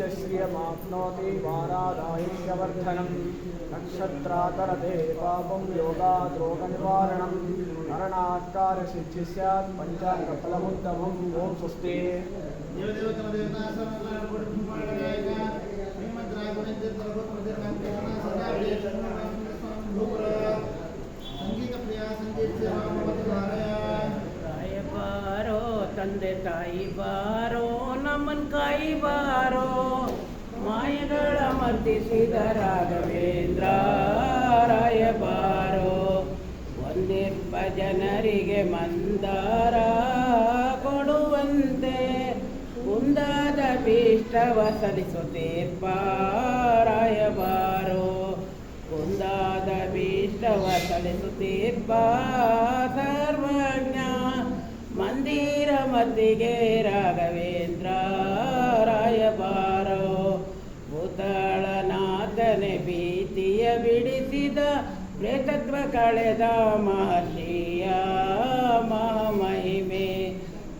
श्रियमाप्नोति वारादायुष्यवर्धनं नक्षत्रातरते पापं योगाद्रोगनिवारणं मरणात्कारसिद्धिः स्यात् पञ्चाङ्गफलमुत्तमम् ॐ स्वस्ति ಬಾರೋ ತಂದೆ ತಾಯಿ ಬಾರೋ ನಮ್ಮನ್ ಕಾಯಿ ಬಾರೋ ಮಾಯಗಳ ಮರ್ದಿಸಿದ ರಾಘವೇಂದ್ರ ರಾಯ ಬಾರೋ ಒಂದಿಪ್ಪ ಜನರಿಗೆ ಮಂದಾರ ಕೊಡುವಂತೆ ಕುಂದಾದ ಭೀಷ್ಟವ ಸಲ್ಲಿಸುತ್ತೀರ್ಪ ರಾಯ ಬಾರೋ ಕುಂದಾದ ಭೀಷ್ಟವ ಸಲ್ಲಿಸುತ್ತೀರ್ಪ ಸರ್ವಜ್ಞ ಮಂದಿರ ಮದ್ದಿಗೆ ರಾಘವೇಂದ್ರ ರಾಯ ಬಾರೋ ಭೂತಾಳನಾಥನೆ ಭೀತಿಯ ಬಿಡಿಸಿದ ಪ್ರೇತತ್ವ ಕಳೆದ ಮಹರ್ಷಿಯ ಮಹಾಮಹಿಮೆ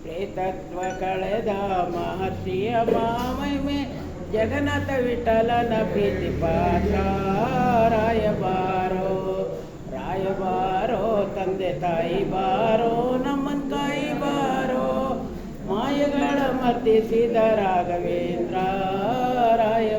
ಪ್ರೇತತ್ವ ಕಳೆದ ಮಹರ್ಷಿಯ ಮಹಾಮಹಿಮೆ ಜಗನ್ನಾಥ ವಿಠಲನ ಪ್ರೀತಿ ಪಾತ್ರ ರಾಯ ಬಾರೋ ತಂದೆ ತಾಯಿ ಬಾರೋ ನಮ್ಮನ್ ಕಾಯಿ ಬಾರೋ ಮಾಯಗಳ ಮರ್ದಿಸಿದ ರಾಘವೇಂದ್ರ ರಾಯ